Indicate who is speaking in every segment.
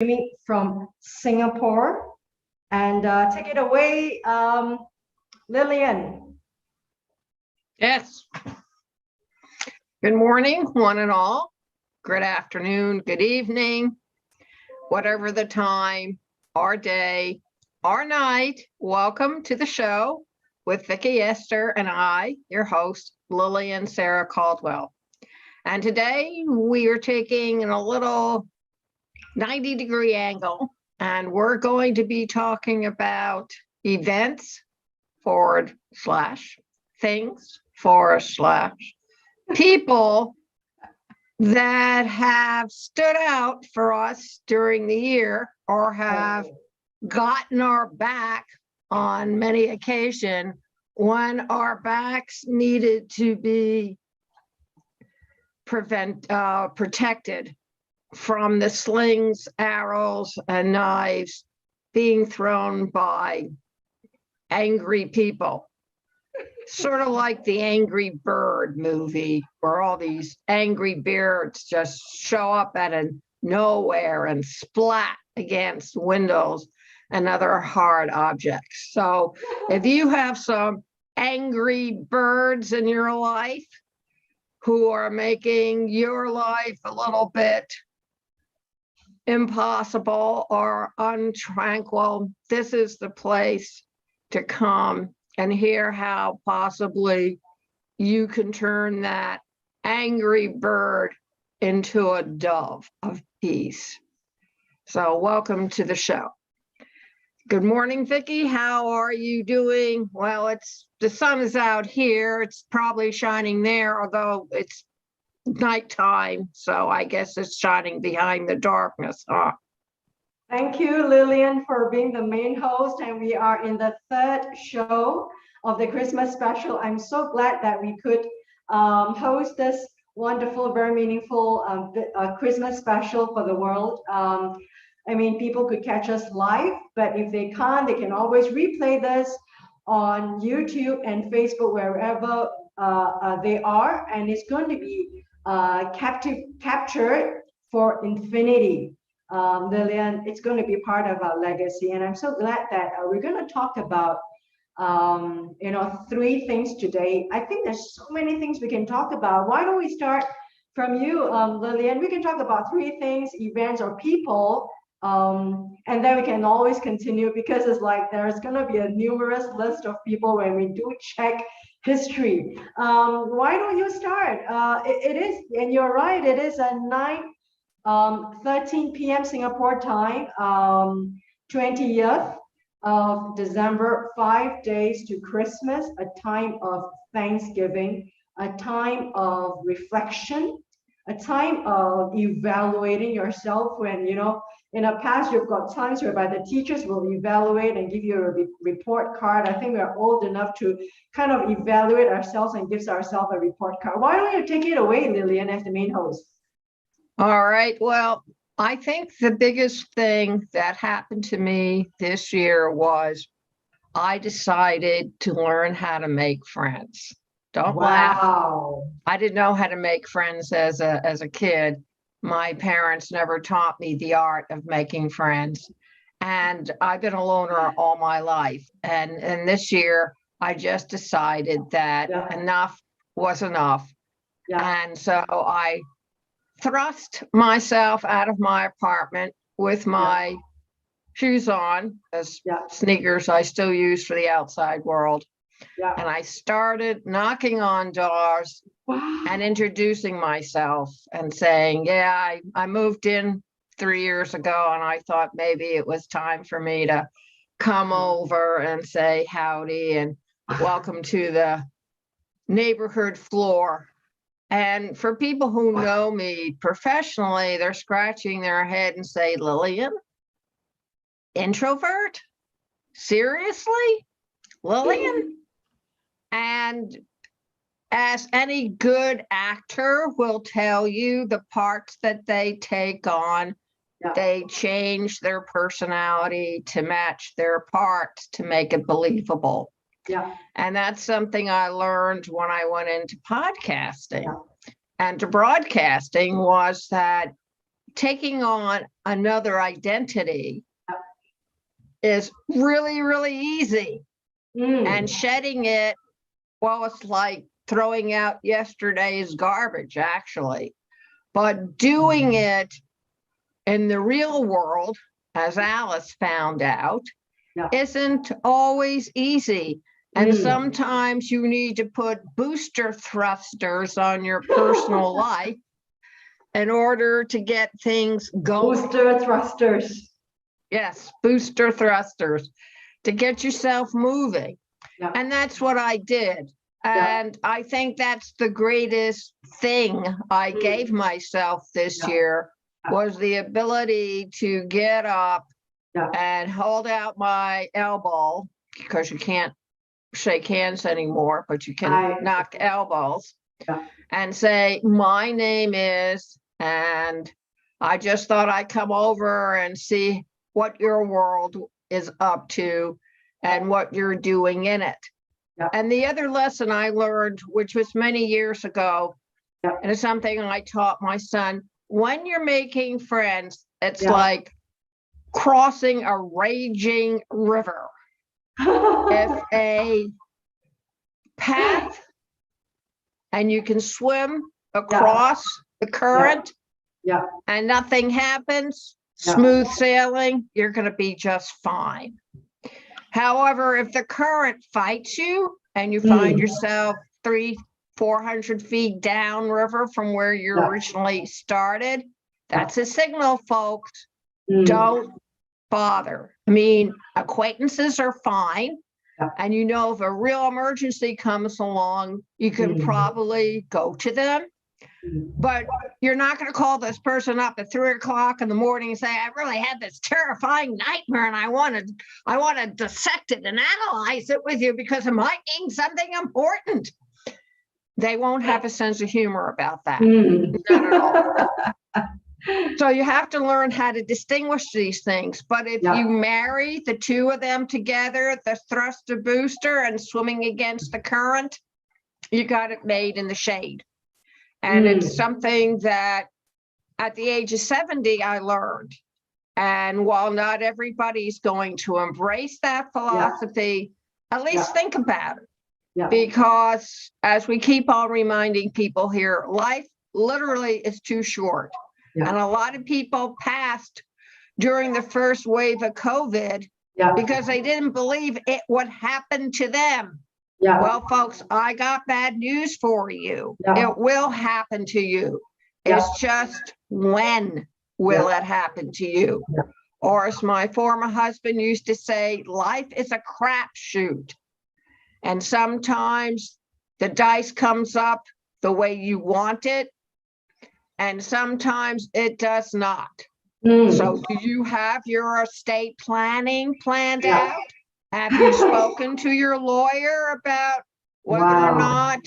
Speaker 1: streaming from Singapore. And take it away, Lillian.
Speaker 2: Yes. Good morning, one and all. Good afternoon, good evening, whatever the time, or day, or night. Welcome to the show with Vicki Esther and I, your host, Lillian Sarah Caldwell. And today we are taking a little 90-degree angle, and we're going to be talking about events / things / people that have stood out for us during the year or have gotten our back on many occasions when our backs needed to be protected from the slings, arrows, and knives being thrown by angry people. Sort of like the Angry Bird movie, where all these angry birds just show up out of nowhere and splat against windows and other hard objects. So if you have some angry birds in your life who are making your life a little bit impossible or untranquil, this is the place to come and hear how possibly you can turn that angry bird into a dove of peace. So welcome to the show. Good morning, Vicki. How are you doing? Well, the sun is out here. It's probably shining there, although it's nighttime. So I guess it's shining behind the darkness, huh?
Speaker 1: Thank you, Lillian, for being the main host. And we are in the third show of the Christmas special. I'm so glad that we could host this wonderful, very meaningful Christmas special for the world. I mean, people could catch us live, but if they can't, they can always replay this on YouTube and Facebook, wherever they are. And it's going to be captured for infinity. Lillian, it's going to be part of our legacy. And I'm so glad that we're going to talk about, three things today. I think there's so many things we can talk about. Why don't we start from you, Lillian? We can talk about three things, events or people, and then we can always continue, because it's like there's going to be a numerous list of people when we do check history. Why don't you start? It is, and you're right, it is a 13 p.m. Singapore time, 20th of December, 5 days to Christmas, a time of Thanksgiving, a time of reflection, a time of evaluating yourself. When, in the past, you've got times whereby the teachers will evaluate and give you a report card. I think we're old enough to kind of evaluate ourselves and give ourselves a report card. Why don't you take it away, Lillian, as the main host?
Speaker 2: All right. Well, I think the biggest thing that happened to me this year was I decided to learn how to make friends. Don't laugh. I didn't know how to make friends as a kid. My parents never taught me the art of making friends. And I've been a loner all my life. And this year, I just decided that enough was enough. Yeah. And so I thrust myself out of my apartment with my shoes on, as sneakers I still use for the outside world. Yeah. And I started knocking on doors and introducing myself and saying, I moved in 3 years ago, and I thought maybe it was time for me to come over and say howdy and welcome to the neighborhood floor. And for people who know me professionally, they're scratching their head and say, Lillian, introvert? Seriously? Lillian? And as any good actor will tell you, the parts that they take on, they change their personality to match their parts to make it believable. Yeah. And that's something I learned when I went into podcasting and to broadcasting, was that taking on another identity is really, really easy. And shedding it, well, it's like throwing out yesterday's garbage, actually. But doing it in the real world, as Alice found out, isn't always easy. And sometimes you need to put booster thrusters on your personal life in order to get things going.
Speaker 1: Booster thrusters.
Speaker 2: Yes, booster thrusters to get yourself moving. And that's what I did. And I think that's the greatest thing I gave myself this year, was the ability to get up and hold out my elbow, because you can't shake hands anymore, but you can knock elbows, and say, my name is, and I just thought I'd come over and see what your world is up to and what you're doing in it. And the other lesson I learned, which was many years ago, and it's something I taught my son, when you're making friends, it's like crossing a raging river. If a path and you can swim across the current and nothing happens, smooth sailing, you're going to be just fine. However, if the current fights you and you find yourself 300-400 feet downriver from where you originally started, that's a signal, folks. Don't bother. I mean, acquaintances are fine. And you know, if a real emergency comes along, you can probably go to them. But you're not going to call this person up at 3 o'clock in the morning and say, I really had this terrifying nightmare and I want to dissect it and analyze it with you because it might mean something important. They won't have a sense of humor about that. Not at all. So you have to learn how to distinguish these things. But if you marry the two of them together, the thruster booster and swimming against the current, you got it made in the shade. And it's something that at the age of 70, I learned. And while not everybody's going to embrace that philosophy, at least think about it. Because as we keep on reminding people here, life literally is too short. And a lot of people passed during the first wave of COVID because they didn't believe it would happen to them. Well, folks, I got bad news for you. It will happen to you. It's just when will it happen to you? Or as my former husband used to say, life is a crapshoot. And sometimes the dice comes up the way you want it, and sometimes it does not. So do you have your estate planning planned out? Have you spoken to your lawyer about whether or not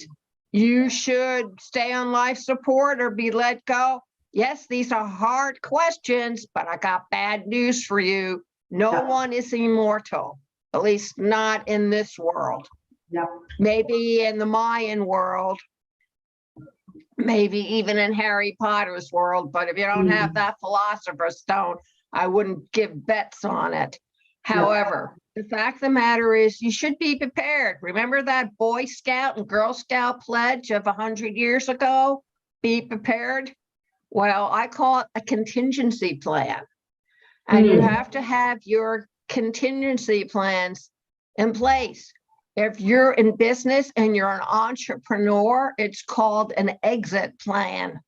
Speaker 2: you should stay on life support or be let go? Yes, these are hard questions, but I got bad news for you. No one is immortal, at least not in this world. Maybe in the Mayan world, maybe even in Harry Potter's world, but if you don't have that philosopher's stone, I wouldn't give bets on it. However, the fact of the matter is you should be prepared. Remember that Boy Scout and Girl Scout pledge of 100 years ago? Be prepared. Well, I call it a contingency plan. And you have to have your contingency plans in place. If you're in business and you're an entrepreneur, it's called an exit plan.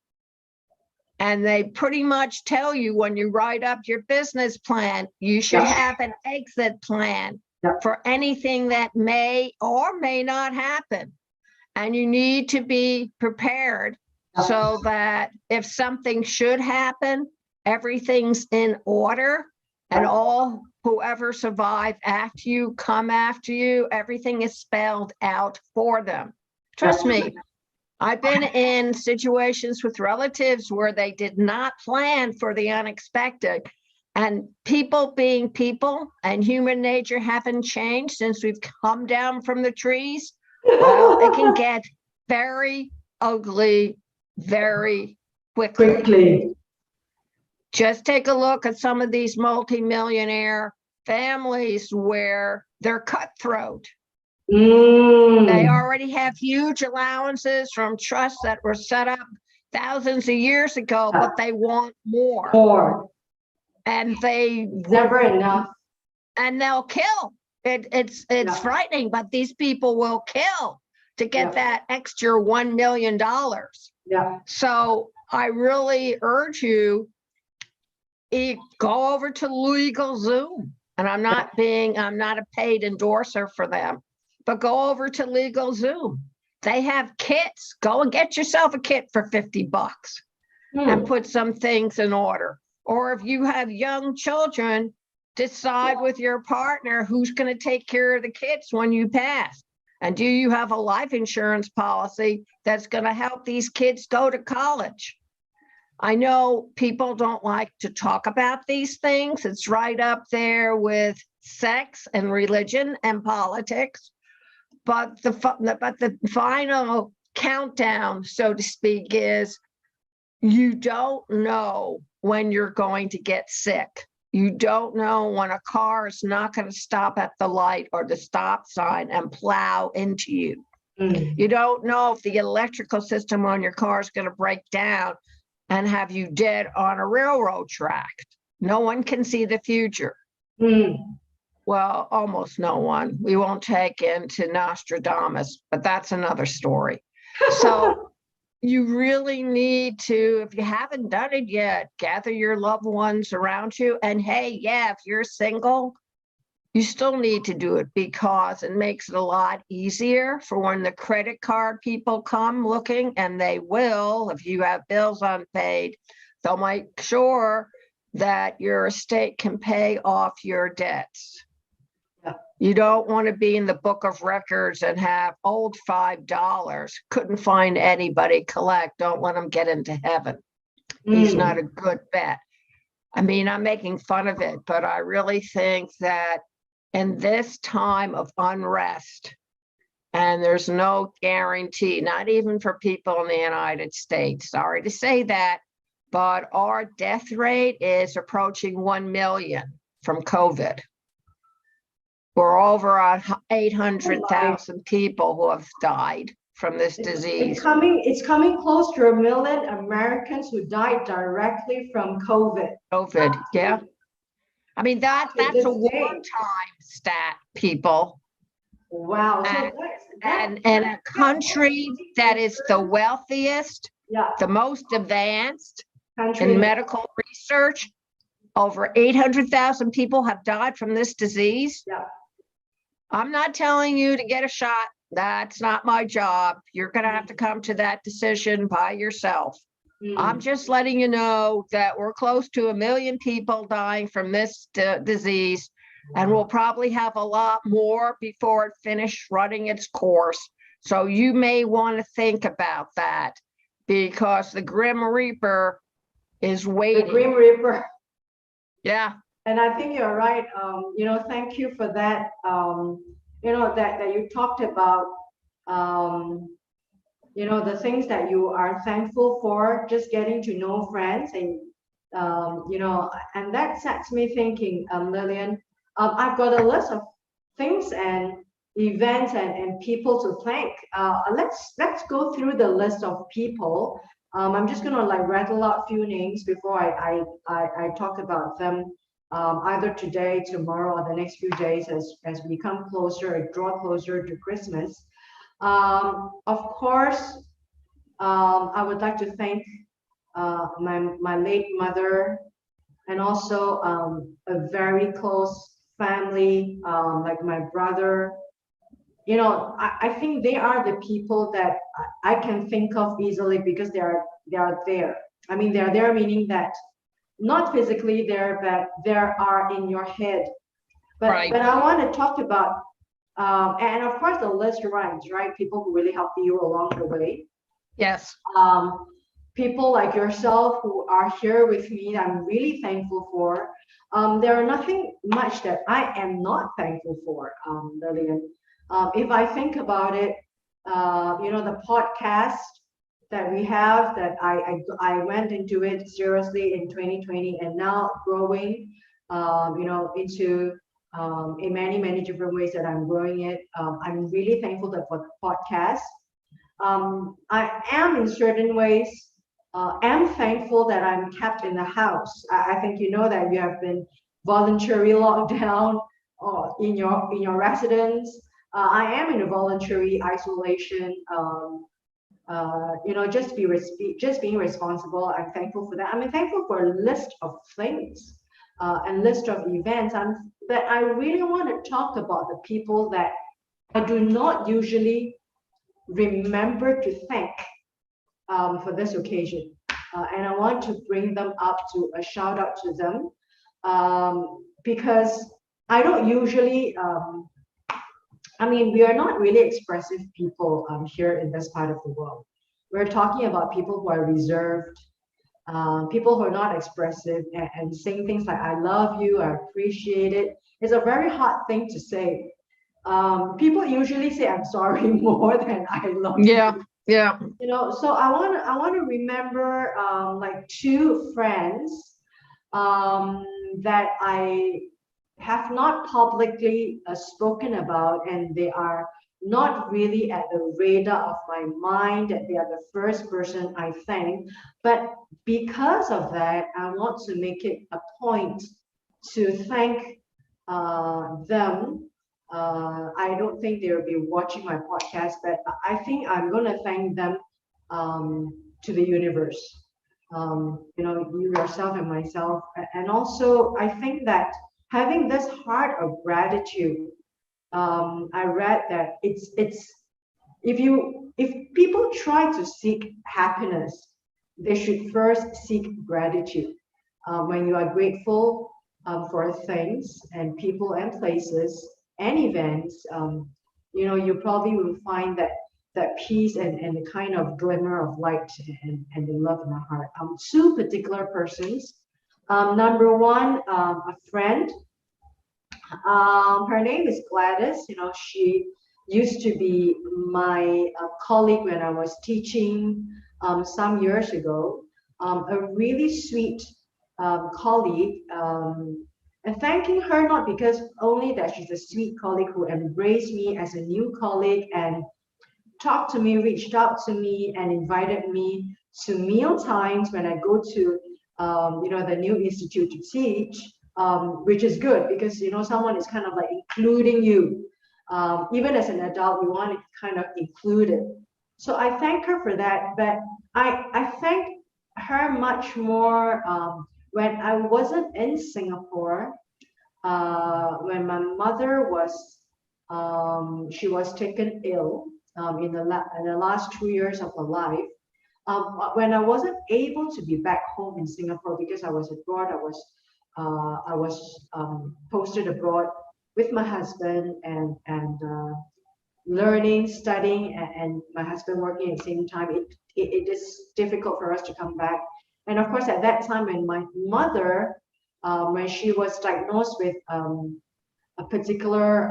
Speaker 2: And they pretty much tell you when you write up your business plan, you should have an exit plan for anything that may or may not happen. And you need to be prepared so that if something should happen, everything's in order and all whoever survive after you, come after you, everything is spelled out for them. Trust me. I've been in situations with relatives where they did not plan for the unexpected, and people being people and human nature haven't changed since we've come down from the trees. Well, it can get very ugly very quickly. Just take a look at some of these multimillionaire families where they're cutthroat. They already have huge allowances from trusts that were set up thousands of years ago, but they want more. And they
Speaker 1: never enough.
Speaker 2: And they'll kill. It's frightening, but these people will kill to get that extra $1 million.
Speaker 1: Yeah.
Speaker 2: So I really urge you, go over to LegalZoom. And I'm not a paid endorser for them, but go over to LegalZoom. They have kits. Go and get yourself a kit for $50 and put some things in order. Or if you have young children, decide with your partner who's going to take care of the kids when you pass. And do you have a life insurance policy that's going to help these kids go to college? I know people don't like to talk about these things. It's right up there with sex and religion and politics. But the final countdown, so to speak, is you don't know when you're going to get sick. You don't know when a car is not going to stop at the light or the stop sign and plow into you. You don't know if the electrical system on your car is going to break down and have you dead on a railroad track. No one can see the future. Well, almost no one. We won't take into Nostradamus, but that's another story. So you really need to, if you haven't done it yet, gather your loved ones around you. And hey, if you're single, you still need to do it because it makes it a lot easier for when the credit card people come looking, and they will, if you have bills unpaid, they'll make sure that your estate can pay off your debts. You don't want to be in the book of records and have old $5. Couldn't find anybody collect. Don't let him get into heaven. He's not a good bet. I mean, I'm making fun of it, but I really think that in this time of unrest, and there's no guarantee, not even for people in the United States, sorry to say that, but our death rate is approaching 1 million from COVID. We're over 800,000 people who have died from this disease.
Speaker 1: It's coming close to 1 million Americans who died directly from COVID.
Speaker 2: Yeah. I mean, that's a wartime stat, people.
Speaker 1: Wow.
Speaker 2: And a country that is the wealthiest, the most advanced in medical research, over 800,000 people have died from this disease. I'm not telling you to get a shot. That's not my job. You're going to have to come to that decision by yourself. I'm just letting you know that we're close to 1 million people dying from this disease, and we'll probably have a lot more before it finishes running its course. So you may want to think about that, because the Grim Reaper is waiting.
Speaker 1: The Grim Reaper.
Speaker 2: Yeah.
Speaker 1: And I think you're right. Thank you for that. That you talked about, the things that you are thankful for, just getting to know friends, and, and that sets me thinking, Lillian, I've got a list of things and events and people to thank. Let's go through the list of people. I'm just going to rattle out a few names before I talk about them. Either today, tomorrow, or the next few days as we come closer and draw closer to Christmas. Of course, I would like to thank my late mother, and also a very close family, like my brother. I think they are the people that I can think of easily, because they are there. I mean, they are there, meaning that not physically there, but there are in your head. But I want to talk about, and of course the list runs, right? People who really helped you along the way.
Speaker 2: Yes.
Speaker 1: People like yourself who are here with me, that I'm really thankful for. There are nothing much that I am not thankful for, Lillian. If I think about it, the podcast that we have, that I went into it seriously in 2020, and now growing, into in many different ways that I'm growing it. I'm really thankful that for the podcast. I am in certain ways, am thankful that I'm kept in the house. I think you know that you have been voluntarily locked down in your residence. I am in a voluntary isolation. Just being responsible. I'm thankful for that. I'm thankful for a list of things and list of events. But I really want to talk about the people that I do not usually remember to thank for this occasion. And I want to bring them up to a shout out to them because I don't usually, we are not really expressive people here in this part of the world. We're talking about people who are reserved, people who are not expressive and saying things like, I love you, I appreciate it. It's a very hard thing to say. People usually say I'm sorry more than I love you.
Speaker 2: Yeah.
Speaker 1: So I want to remember like two friends that I have not publicly spoken about, and they are not really at the radar of my mind, that they are the first person I thank. But because of that, I want to make it a point to thank them. I don't think they will be watching my podcast, but I think I'm going to thank them to the universe. You yourself and myself. And also, I think that having this heart of gratitude, I read that it's if people try to seek happiness, they should first seek gratitude. When you are grateful for things and people and places and events, you probably will find that peace and the kind of glimmer of light and the love in the heart. Two particular persons. Number one, a friend. Her name is Gladys. She used to be my colleague when I was teaching some years ago. A really sweet colleague. And thanking her not because only that she's a sweet colleague who embraced me as a new colleague and talked to me, reached out to me, and invited me to meal times when I go to the new institute to teach, which is good because someone is kind of like including you. Even as an adult, you want to kind of include it. So I thank her for that, but I thank her much more when I wasn't in Singapore. When my mother she was taken ill in the last 2 years of her life. When I wasn't able to be back home in Singapore because I was abroad, I was posted abroad with my husband and learning, studying, and my husband working at the same time. It is difficult for us to come back. And of course, at that time, when my mother, when she was diagnosed with a particular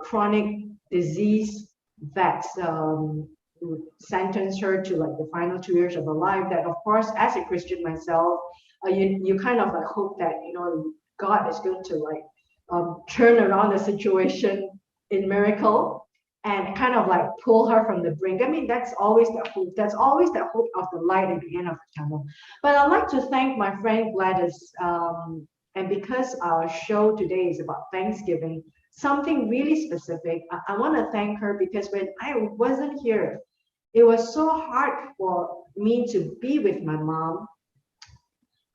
Speaker 1: chronic disease that sentenced her to like the final 2 years of her life, that of course, as a Christian myself, you kind of like hope that God is going to like turn around the situation in miracle and kind of like pull her from the brink. That's always the hope. That's always the hope of the light at the end of the tunnel. But I'd like to thank my friend Gladys. And because our show today is about Thanksgiving, something really specific, I want to thank her because when I wasn't here, it was so hard for me to be with my mom.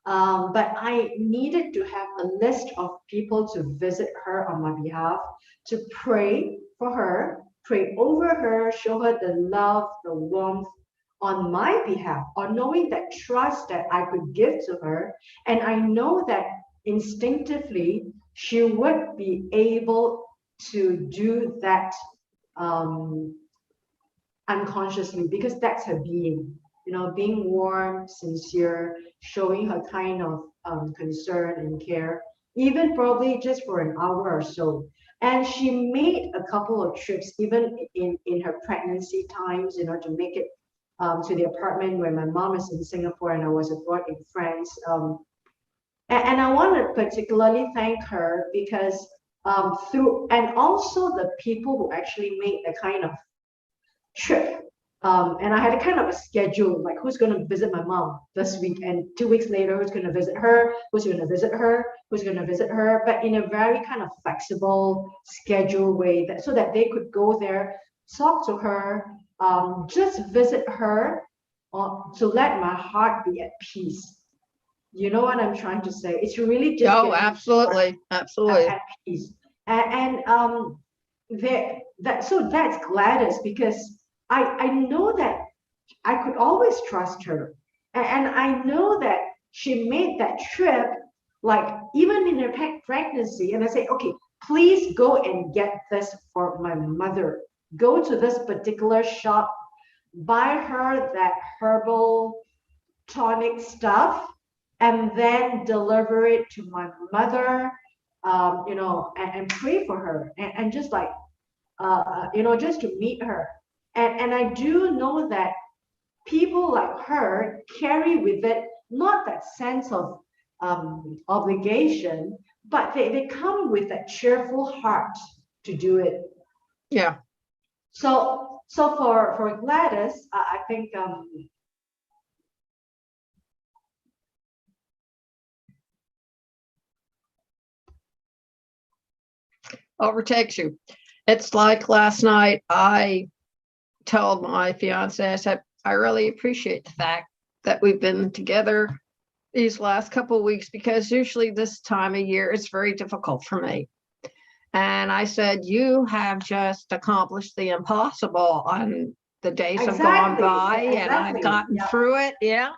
Speaker 1: But I needed to have a list of people to visit her on my behalf, to pray for her, pray over her, show her the love, the warmth on my behalf, or knowing that trust that I could give to her. And I know that instinctively she would be able to do that unconsciously because that's her being. Being warm, sincere, showing her kind of concern and care, even probably just for an hour or so. And she made a couple of trips, even in her pregnancy times, to make it to the apartment when my mom is in Singapore and I was abroad in France. And I want to particularly thank her because and also the people who actually made the kind of trip. And I had a kind of a schedule, like who's going to visit my mom this week, and 2 weeks later, who's going to visit her, who's going to visit her, who's going to visit her, but in a very kind of flexible schedule way, that so that they could go there, talk to her, just visit her, to let my heart be at peace. You know what I'm trying to say? It's really just
Speaker 2: Oh, absolutely, absolutely.
Speaker 1: at peace. And so that's Gladys, because I know that I could always trust her. And I know that she made that trip, like even in her pregnancy. And I say, okay, please go and get this for my mother. Go to this particular shop, buy her that herbal tonic stuff, and then deliver it to my mother, and pray for her, and just like, just to meet her. And I do know that people like her carry with it not that sense of obligation, but they come with that cheerful heart to do it.
Speaker 2: Yeah.
Speaker 1: So for Gladys, I think
Speaker 2: overtakes you. It's like last night, I told my fiance, I said, I really appreciate the fact that we've been together these last couple of weeks, because usually this time of year it's very difficult for me. And I said, you have just accomplished the impossible on the days have gone by, and I've gotten through it. Yeah.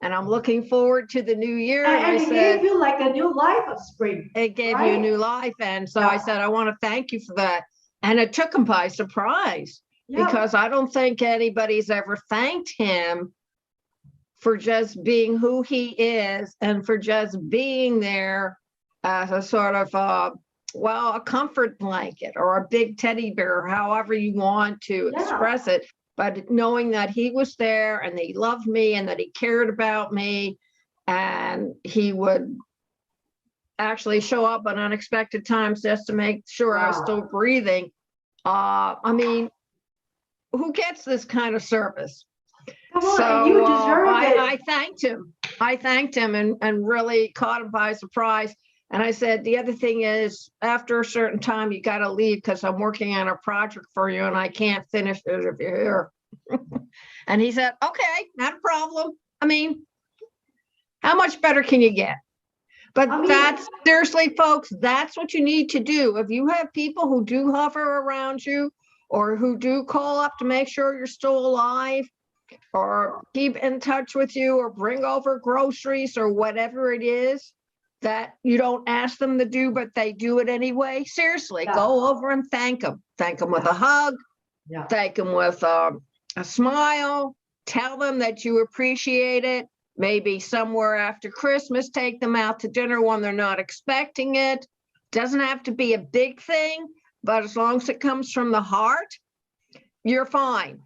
Speaker 2: And I'm looking forward to the new year.
Speaker 1: And it gave you like a new life of spring.
Speaker 2: It gave you a new life. And so I said, I want to thank you for that. And it took him by surprise, because I don't think anybody's ever thanked him for just being who he is, and for just being there as a sort of a comfort blanket or a big teddy bear, however you want to express it. But knowing that he was there and he loved me and that he cared about me, and he would actually show up at unexpected times just to make sure I was still breathing. I mean, who gets this kind of service?
Speaker 1: Come on, so you deserve it.
Speaker 2: I thanked him. I thanked him and really caught him by surprise. And I said, the other thing is, after a certain time, you got to leave, because I'm working on a project for you and I can't finish it if you're here. And he said, okay, not a problem. I mean, how much better can you get? But that's seriously, folks, that's what you need to do. If you have people who do hover around you, or who do call up to make sure you're still alive, or keep in touch with you, or bring over groceries, or whatever it is that you don't ask them to do, but they do it anyway. Seriously, go over and thank them. Thank them with a hug. Thank them with a smile. Tell them that you appreciate it. Maybe somewhere after Christmas, take them out to dinner when they're not expecting it. Doesn't have to be a big thing, but as long as it comes from the heart, you're fine.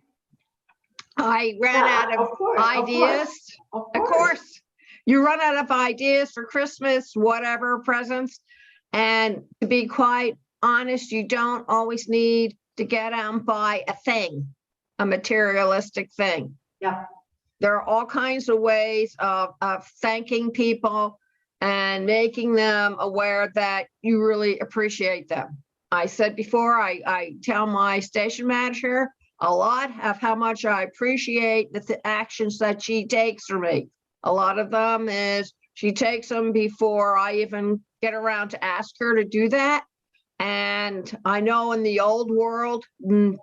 Speaker 2: I ran out of ideas. Of course. You run out of ideas for Christmas, whatever, presents. And to be quite honest, you don't always need to get out and buy a thing, a materialistic thing.
Speaker 1: Yeah.
Speaker 2: There are all kinds of ways of thanking people and making them aware that you really appreciate them. I said before, I tell my station manager a lot of how much I appreciate the actions that she takes for me. A lot of them is she takes them before I even get around to ask her to do that. And I know in the old world,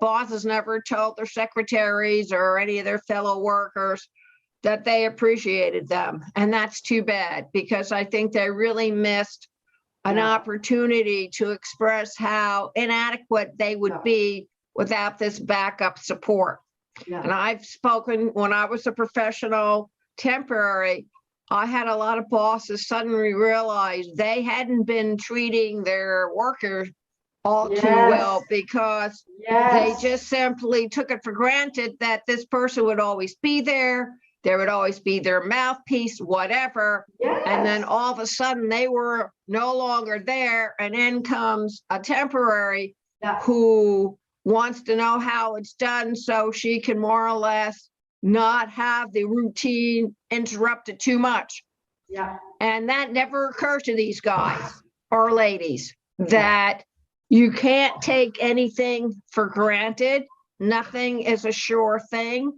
Speaker 2: bosses never told their secretaries or any of their fellow workers that they appreciated them. And that's too bad, because I think they really missed an opportunity to express how inadequate they would be without this backup support. And I've spoken when I was a professional temporary, I had a lot of bosses suddenly realize they hadn't been treating their workers all too well, because they just simply took it for granted that this person would always be there. There would always be their mouthpiece, whatever. And then all of a sudden they were no longer there. And in comes a temporary who wants to know how it's done so she can more or less not have the routine interrupted too much. And that never occurred to these guys or ladies, that you can't take anything for granted. Nothing is a sure thing.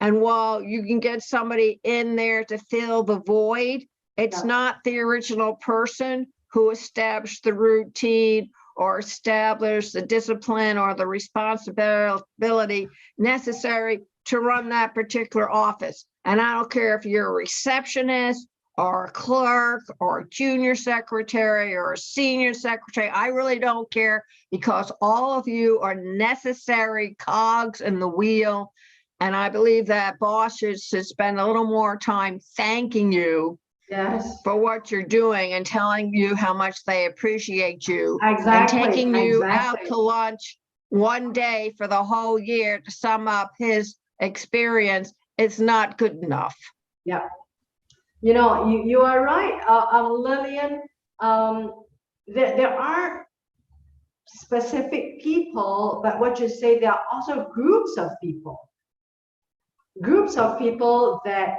Speaker 2: And while you can get somebody in there to fill the void, it's not the original person who established the routine or established the discipline or the responsibility necessary to run that particular office. And I don't care if you're a receptionist or a clerk or a junior secretary or a senior secretary. I really don't care, because all of you are necessary cogs in the wheel. And I believe that bosses should spend a little more time thanking you for what you're doing and telling you how much they appreciate you, and taking you out to lunch one day for the whole year to sum up his experience is not good enough.
Speaker 1: You know, you are right, Lillian. There are specific people, but what you say, there are also groups of people that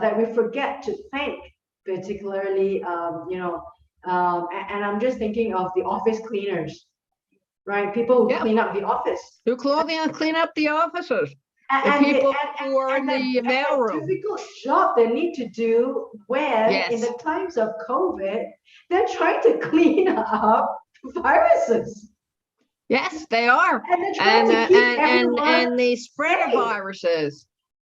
Speaker 1: that we forget to thank, particularly, you know, and I'm just thinking of the office cleaners, right? People who clean up the office,
Speaker 2: who clean up the offices. The people who are in the mailroom.
Speaker 1: Difficult job they need to do when in the times of COVID, they're trying to clean up viruses.
Speaker 2: Yes, they are.
Speaker 1: And they're trying to keep
Speaker 2: and the spread of viruses.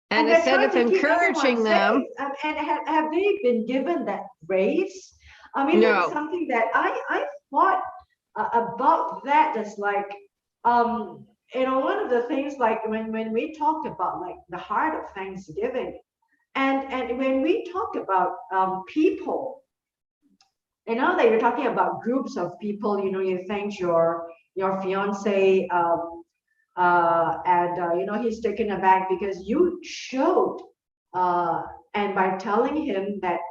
Speaker 2: And instead of encouraging them.
Speaker 1: And have they been given that raise? I mean, that's something that I thought about that as like, you know, one of the things, like when we talked about like the heart of Thanksgiving, and when we talk about people, and now that you're talking about groups of people, you know, you thank your fiance, and you know, he's taken aback because you showed, and by telling him that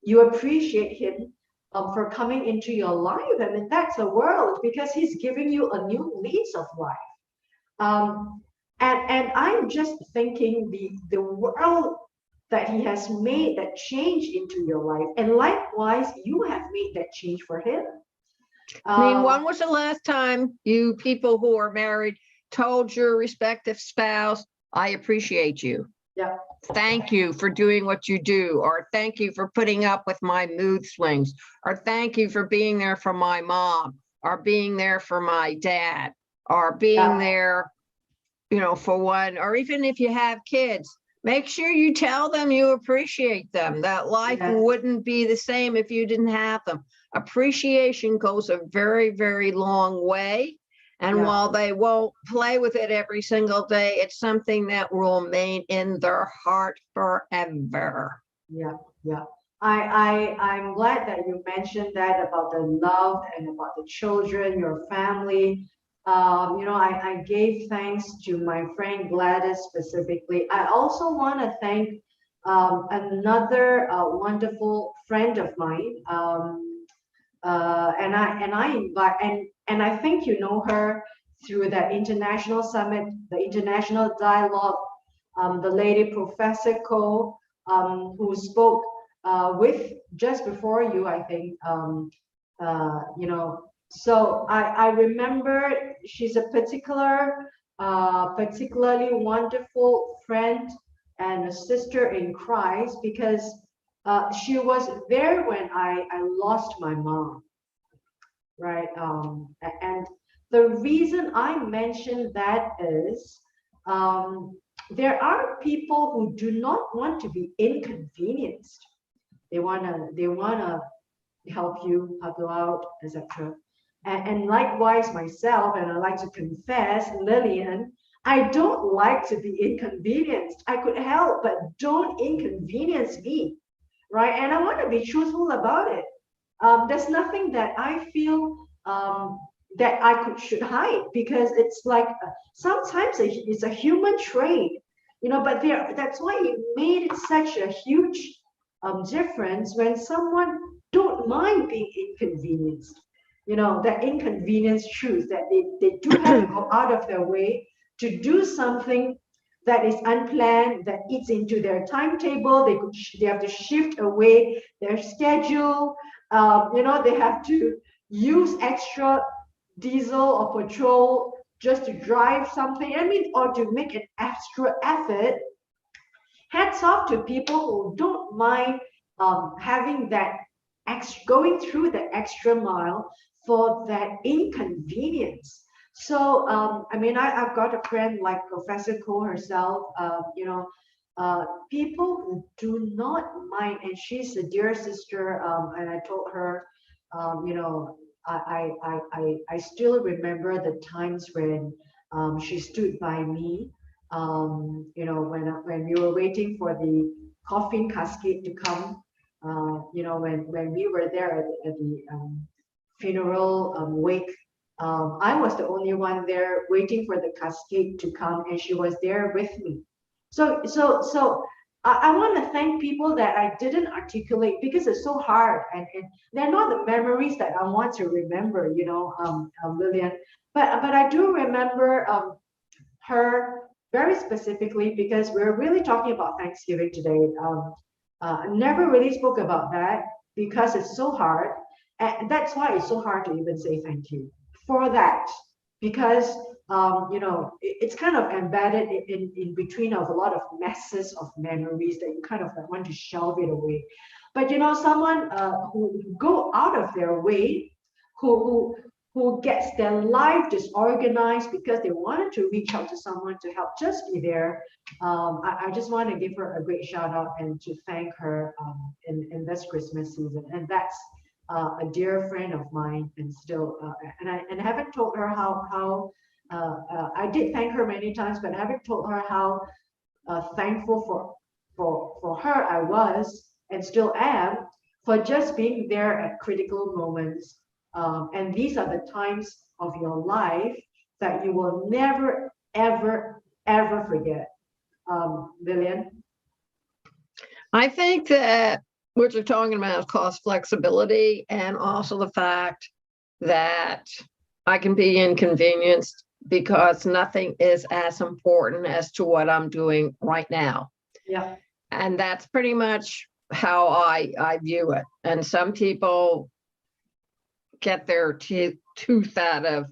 Speaker 1: you appreciate him for coming into your life. I mean, that's a world, because he's giving you a new lease of life. And I'm just thinking the world that he has made that change into your life, and likewise you have made that change for him.
Speaker 2: I mean, when was the last time you people who are married told your respective spouse, I appreciate you? Thank you for doing what you do, or thank you for putting up with my mood swings, or thank you for being there for my mom, or being there for my dad, or being there, you know, for one, or even if you have kids, make sure you tell them you appreciate them, that life wouldn't be the same if you didn't have them. Appreciation goes a very, very long way. And while they won't play with it every single day, it's something that will remain in their heart forever.
Speaker 1: I'm glad that you mentioned that about the love and about the children, your family. You know, I gave thanks to my friend Gladys specifically. I also want to thank another wonderful friend of mine. And I think you know her through the international summit, the international dialogue. The lady Professor Ko, who spoke with just before you, I think. You know. So I remember she's a particularly wonderful friend and a sister in Christ, because she was there when I lost my mom, right? And the reason I mention that is there are people who do not want to be inconvenienced. They wanna help you out, etc. And likewise myself, and I like to confess, Lillian, I don't like to be inconvenienced. I could help, but don't inconvenience me, right? And I want to be truthful about it. There's nothing that I feel that I should hide, because it's like sometimes it's a human trait, but that's why it made it such a huge difference when someone don't mind being inconvenienced. That inconvenience truth that they do have to go out of their way to do something that is unplanned, that eats into their timetable. They have to shift away their schedule. They have to use extra diesel or petrol just to drive something. I mean, or to make an extra effort. Hats off to people who don't mind having that going through the extra mile for that inconvenience. So, I mean, I've got a friend like Professor Ko herself, people who do not mind, and she's a dear sister, and I told her, I still remember the times when she stood by me, when we were waiting for the coffin casket to come, when we were there at the funeral wake. I was the only one there waiting for the casket to come, and she was there with me. So I want to thank people that I didn't articulate, because it's so hard, and they're not the memories that I want to remember, Lillian. But I do remember her very specifically, because we're really talking about Thanksgiving today. I never really spoke about that because it's so hard. And that's why it's so hard to even say thank you for that, because it's kind of embedded in between of a lot of messes of memories that you kind of like want to shelve it away. But someone who go out of their way, who who gets their life disorganized because they wanted to reach out to someone to help just be there. I just want to give her a great shout out and to thank her in this Christmas season. And that's a dear friend of mine, and still, and I haven't told her how I did thank her many times, but I haven't told her how thankful for her I was and still am, for just being there at critical moments. And these are the times of your life that you will never, ever, ever forget. Lillian?
Speaker 2: I think that what you're talking about is cost flexibility, and also the fact that I can be inconvenienced because nothing is as important as to what I'm doing right now.
Speaker 1: Yeah.
Speaker 2: And that's pretty much how I view it. And some people get their tooth out of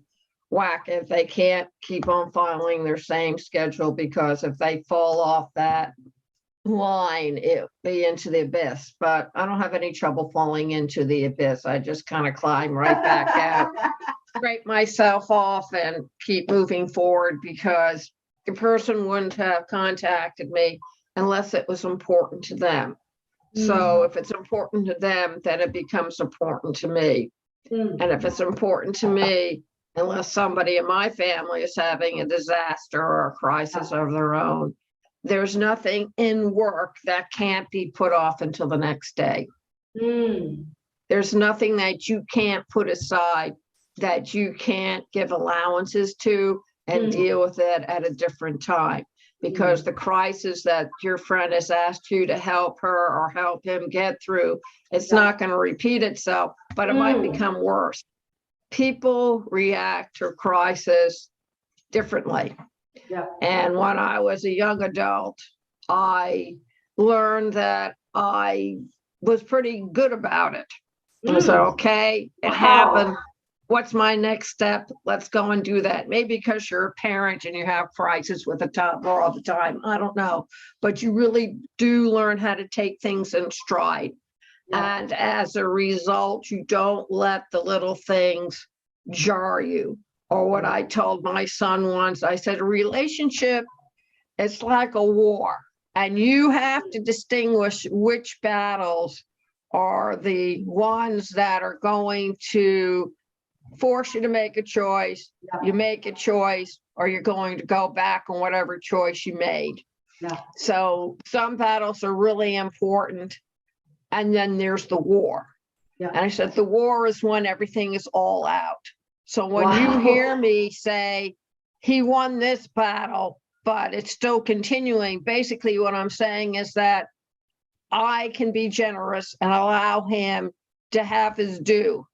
Speaker 2: whack if they can't keep on following their same schedule, because if they fall off that line, it'll be into the abyss. But I don't have any trouble falling into the abyss. I just kind of climb right back out, scrape myself off, and keep moving forward, because the person wouldn't have contacted me unless it was important to them. So if it's important to them, then it becomes important to me. And if it's important to me, unless somebody in my family is having a disaster or a crisis of their own, there's nothing in work that can't be put off until the next day. There's nothing that you can't put aside, that you can't give allowances to and deal with it at a different time. Because the crisis that your friend has asked you to help her or help him get through, it's not going to repeat itself, but it might become worse. People react to crisis differently.
Speaker 1: Yeah.
Speaker 2: And when I was a young adult, I learned that I was pretty good about it. I said, okay, it happened. What's my next step? Let's go and do that. Maybe because you're a parent and you have crisis with a toddler all the time. I don't know. But you really do learn how to take things in stride. Yeah. And as a result, you don't let the little things jar you. Or what I told my son once, I said, a relationship is like a war. And you have to distinguish which battles are the ones that are going to force you to make a choice. You make a choice, or you're going to go back on whatever choice you made. So some battles are really important, and then there's the war.
Speaker 1: Yeah.
Speaker 2: And I said, the war is when everything is all out. So when
Speaker 1: Wow.
Speaker 2: you hear me say he won this battle, but it's still continuing, basically what I'm saying is that I can be generous and allow him to have his due,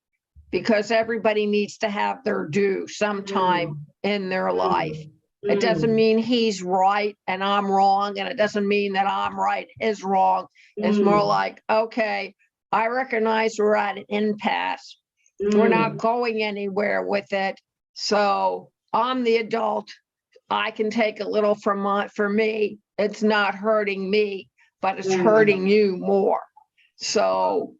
Speaker 2: because everybody needs to have their due sometime in their life. It doesn't mean he's right and I'm wrong, and it doesn't mean that I'm right, is wrong. It's more like, okay, I recognize we're at an impasse. We're not going anywhere with it. So I'm the adult. I can take a little for me. It's not hurting me, but it's hurting you more. So,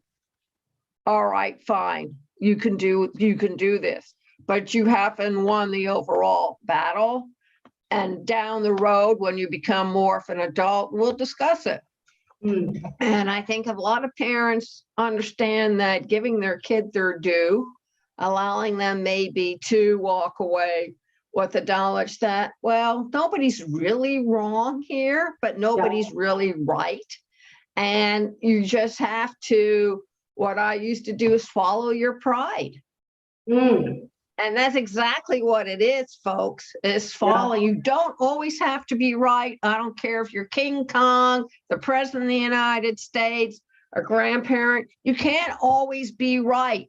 Speaker 2: all right, fine. You can do this, but you haven't won the overall battle. And down the road, when you become more of an adult, we'll discuss it. And I think a lot of parents understand that giving their kid their due, allowing them maybe to walk away with the knowledge that, well, nobody's really wrong here, but nobody's really right. And you just have to, what I used to do is follow your pride. And that's exactly what it is, folks, is following. You don't always have to be right. I don't care if you're King Kong, the president of the United States, a grandparent. You can't always be right.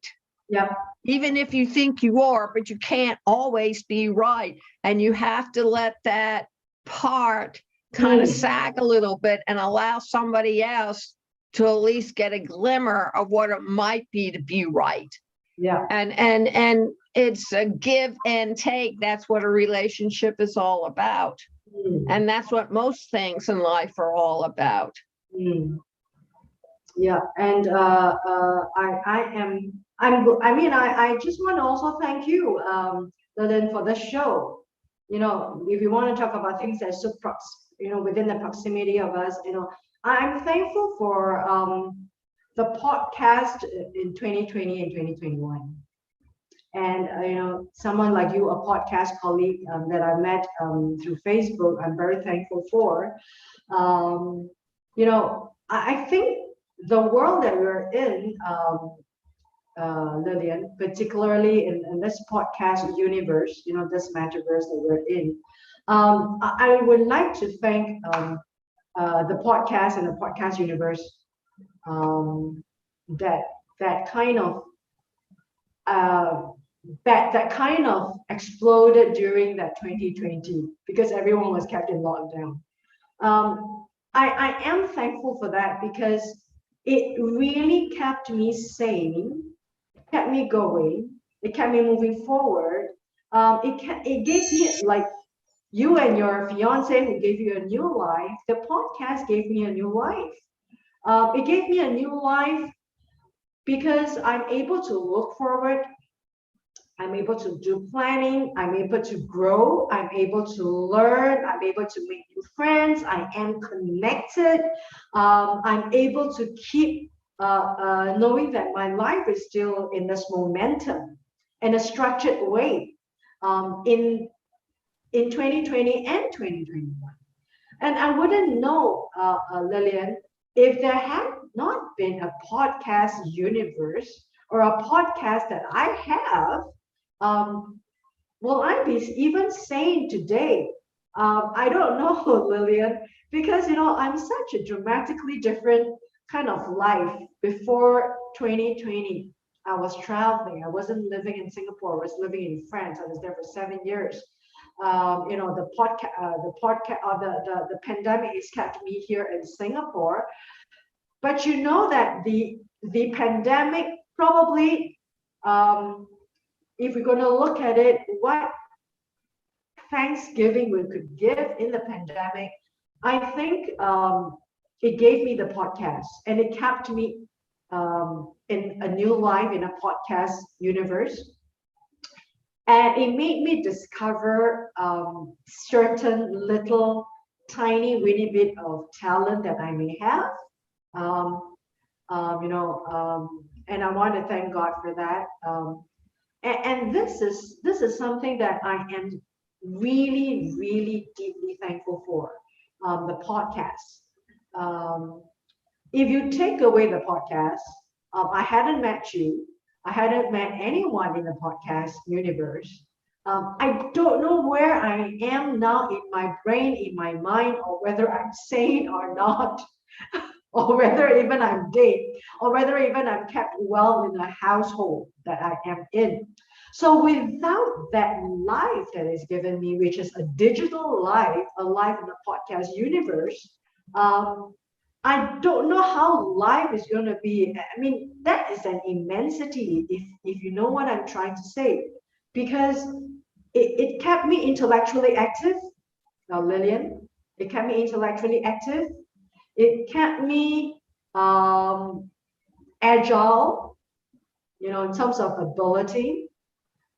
Speaker 2: Even if you think you are, but you can't always be right. And you have to let that part kind of sag a little bit and allow somebody else to at least get a glimmer of what it might be to be right. And it's a give and take. That's what a relationship is all about. And that's what most things in life are all about.
Speaker 1: Yeah, and I just want to also thank you, Lillian, for the show. You know, if you want to talk about things that so within the proximity of us, you know, I'm thankful for the podcast in 2020 and 2021. And you know, someone like you, a podcast colleague that I met through Facebook, I'm very thankful for. You know, I think the world that we're in, Lillian, particularly in this podcast universe, you know, this metaverse that we're in, I would like to thank the podcast and the podcast universe that kind of exploded during that 2020, because everyone was kept in lockdown. I am thankful for that, because it really kept me sane, kept me going, it kept me moving forward. It gave me, like you and your fiance who gave you a new life, the podcast gave me a new life. It gave me a new life because I'm able to look forward. I'm able to do planning. I'm able to grow. I'm able to learn. I'm able to make new friends. I am connected. I'm able to keep knowing that my life is still in this momentum in a structured way in 2020 and 2021. And I wouldn't know, Lillian, if there had not been a podcast universe or a podcast that I have. Will I be even sane today? I don't know, Lillian, because you know, I'm such a dramatically different kind of life. Before 2020, I was traveling. I wasn't living in Singapore. I was living in France. I was there for 7 years. You know, the pandemic has kept me here in Singapore. But you know that the pandemic probably, if we're going to look at it, what Thanksgiving we could give in the pandemic, I think it gave me the podcast, and it kept me in a new life in a podcast universe. And it made me discover certain little tiny weeny bit of talent that I may have. You know, and I want to thank God for that. And this is something that I am really, really deeply thankful for, the podcast. If you take away the podcast, I hadn't met you. I hadn't met anyone in the podcast universe. I don't know where I am now in my brain, in my mind, or whether I'm sane or not, or whether even I'm dead, or whether even I'm kept well in the household that I am in. So without that life that is given me, which is a digital life, a life in the podcast universe, um, I don't know how life is going to be. I mean, that is an immensity, if you know what I'm trying to say, because it kept me intellectually active. Now, Lillian, it kept me intellectually active. It kept me agile, in terms of ability.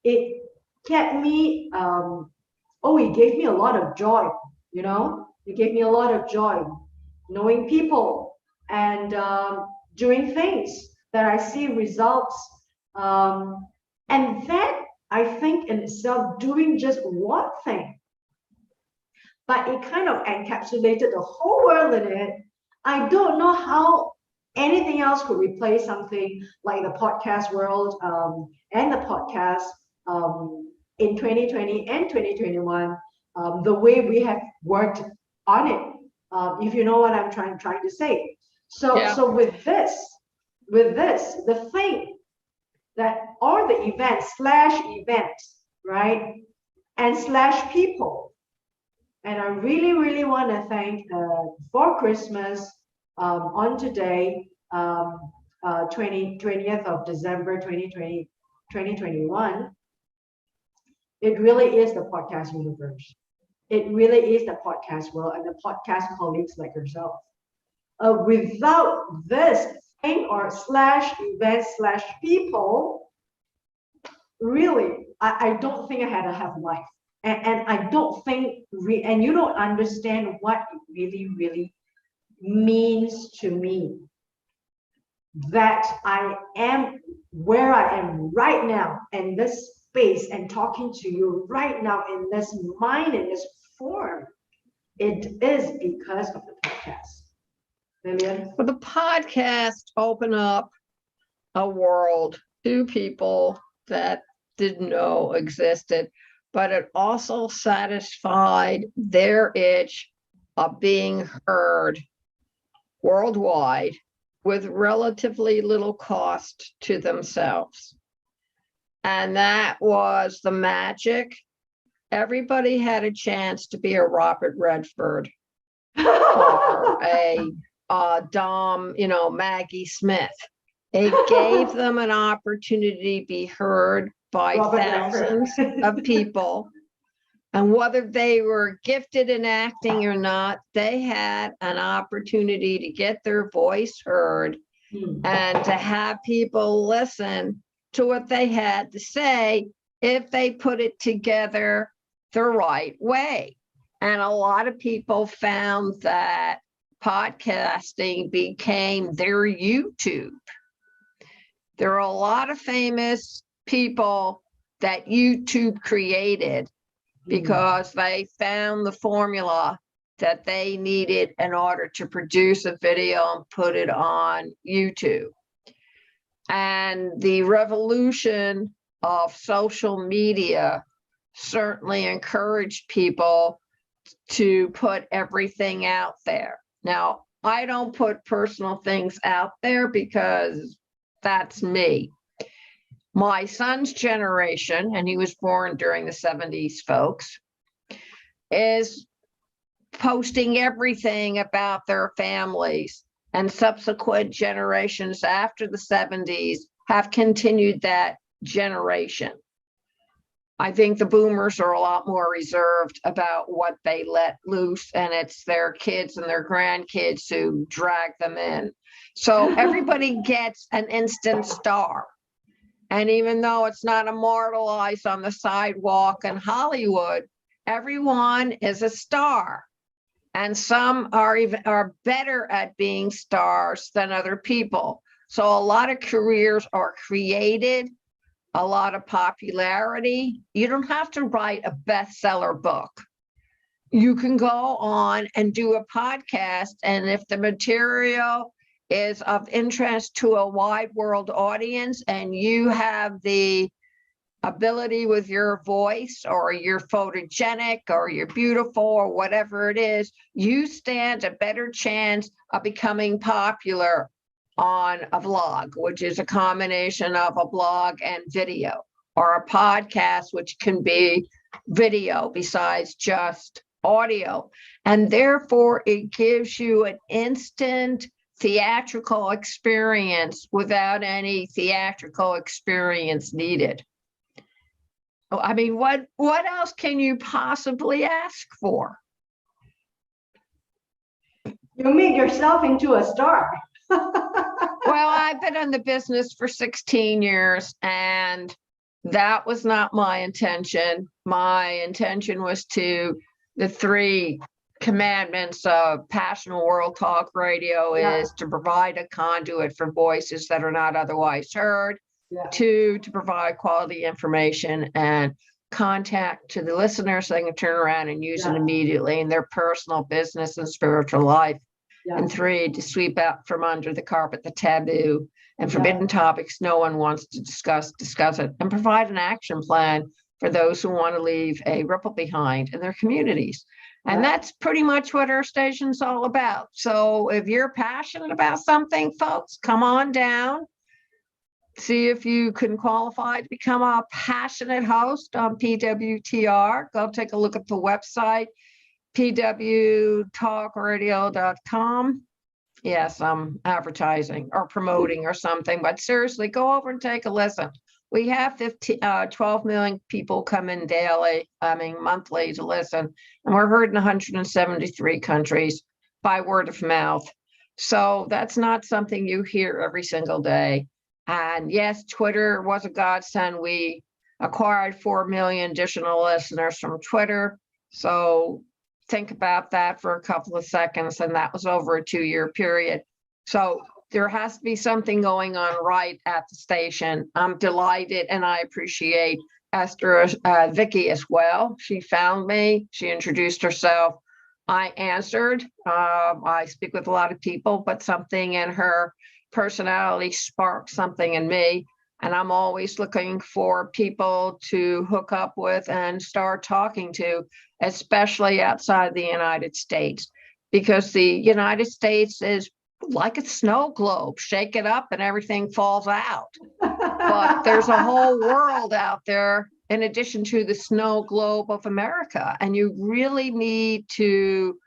Speaker 1: It kept me, it gave me a lot of joy, it gave me a lot of joy knowing people and doing things that I see results. And that I think in itself, doing just one thing, but it kind of encapsulated the whole world in it. I don't know how anything else could replace something like the podcast world and the podcast in 2020 and 2021, the way we have worked on it, if you know what I'm trying to say. So with this, the thing that all the events, right, and slash people. And I really, really want to thank for Christmas on today, 20th of December, 2020, 2021. It really is the podcast universe. It really is the podcast world and the podcast colleagues like yourself. Without this thing or slash events slash people, really, I don't think I had a half life. And I don't think, and you don't understand what it really, really means to me that I am where I am right now in this space and talking to you right now in this mind, in this form. It is because of the podcast. Lillian?
Speaker 2: Well, the podcast opened up a world to people that didn't know existed, but it also satisfied their itch of being heard worldwide with relatively little cost to themselves. And that was the magic. Everybody had a chance to be a Robert Redford or a Dom, Maggie Smith. It gave them an opportunity to be heard by thousands of people. And whether they were gifted in acting or not, they had an opportunity to get their voice heard and to have people listen to what they had to say if they put it together the right way. And a lot of people found that podcasting became their YouTube. There are a lot of famous people that YouTube created because they found the formula that they needed in order to produce a video and put it on YouTube. And the revolution of social media certainly encouraged people to put everything out there. Now, I don't put personal things out there because that's me. My son's generation, and he was born during the 70s, folks, is posting everything about their families, and subsequent generations after the 70s have continued that generation. I think the boomers are a lot more reserved about what they let loose, and it's their kids and their grandkids who drag them in. So everybody gets an instant star. And even though it's not immortalized on the sidewalk in Hollywood, everyone is a star. And some are better at being stars than other people. So a lot of careers are created, a lot of popularity. You don't have to write a bestseller book. You can go on and do a podcast, and if the material is of interest to a wide world audience, and you have the ability with your voice, or you're photogenic, or you're beautiful, or whatever it is, you stand a better chance of becoming popular on a vlog, which is a combination of a blog and video, or a podcast, which can be video besides just audio. And therefore, it gives you an instant theatrical experience without any theatrical experience needed. I mean, what else can you possibly ask for?
Speaker 1: You made yourself into a star.
Speaker 2: Well, I've been in the business for 16 years, and that was not my intention. My intention was the 3 commandments of Passionate World Talk Radio is to provide a conduit for voices that are not otherwise heard. 2, to provide quality information and contact to the listeners so they can turn around and use it immediately in their personal, business, and spiritual life. And 3, to sweep out from under the carpet the taboo and forbidden topics no one wants to discuss it, and provide an action plan for those who want to leave a ripple behind in their communities. And that's pretty much what our station's all about. So if you're passionate about something, folks, come on down. See if you can qualify to become a passionate host on PWTR. Go take a look at the website, pwtalkradio.com. Yes, I'm advertising or promoting or something, but seriously, go over and take a listen. We have 12 million people come in monthly to listen, and we're heard in 173 countries by word of mouth. So that's not something you hear every single day. And yes, Twitter was a godsend. We acquired 4 million additional listeners from Twitter. So think about that for a couple of seconds, and that was over a 2-year period. So there has to be something going on right at the station. I'm delighted, and I appreciate Esther, Vicky as well. She found me, she introduced herself. I answered. I speak with a lot of people, but something in her personality sparked something in me. And I'm always looking for people to hook up with and start talking to, especially outside the United States, because the United States is like a snow globe. Shake it up and everything falls out. But there's a whole world out there in addition to the snow globe of America. And you really need to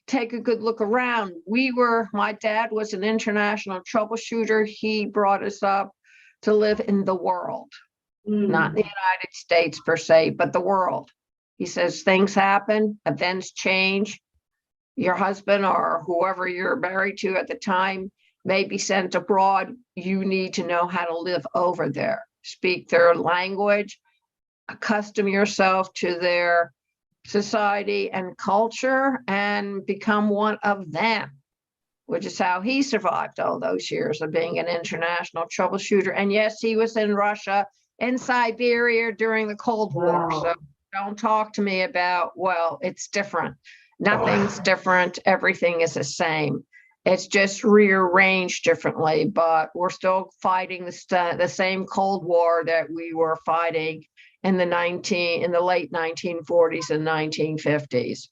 Speaker 2: take a good look around. My dad was an international troubleshooter. He brought us up to live in the world, not the United States per se, but the world. He says things happen, events change. Your husband or whoever you're married to at the time may be sent abroad. You need to know how to live over there, speak their language, accustom yourself to their society and culture, and become one of them, which is how he survived all those years of being an international troubleshooter. And yes, he was in Russia, in Siberia during the Cold War. So don't talk to me about, well, it's different. Nothing's different. Everything is the same. It's just rearranged differently, but we're still fighting the same Cold War that we were fighting in the late 1940s and 1950s.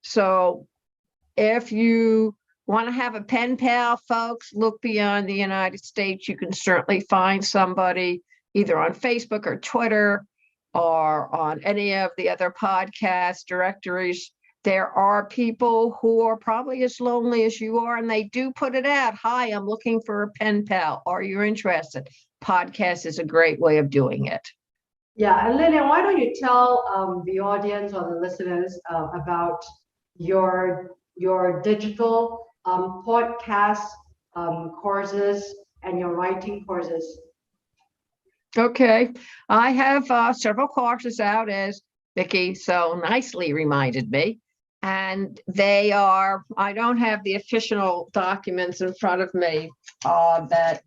Speaker 2: So if you want to have a pen pal, folks, look beyond the United States. You can certainly find somebody either on Facebook or Twitter or on any of the other podcast directories. There are people who are probably as lonely as you are, and they do put it out. Hi, I'm looking for a pen pal. Are you interested? Podcast is a great way of doing it.
Speaker 1: Yeah, and Lillian, why don't you tell the audience or the listeners about your digital podcast courses and your writing courses?
Speaker 2: Okay, I have several courses out, as Vicki so nicely reminded me, and they are, I don't have the official documents in front of me that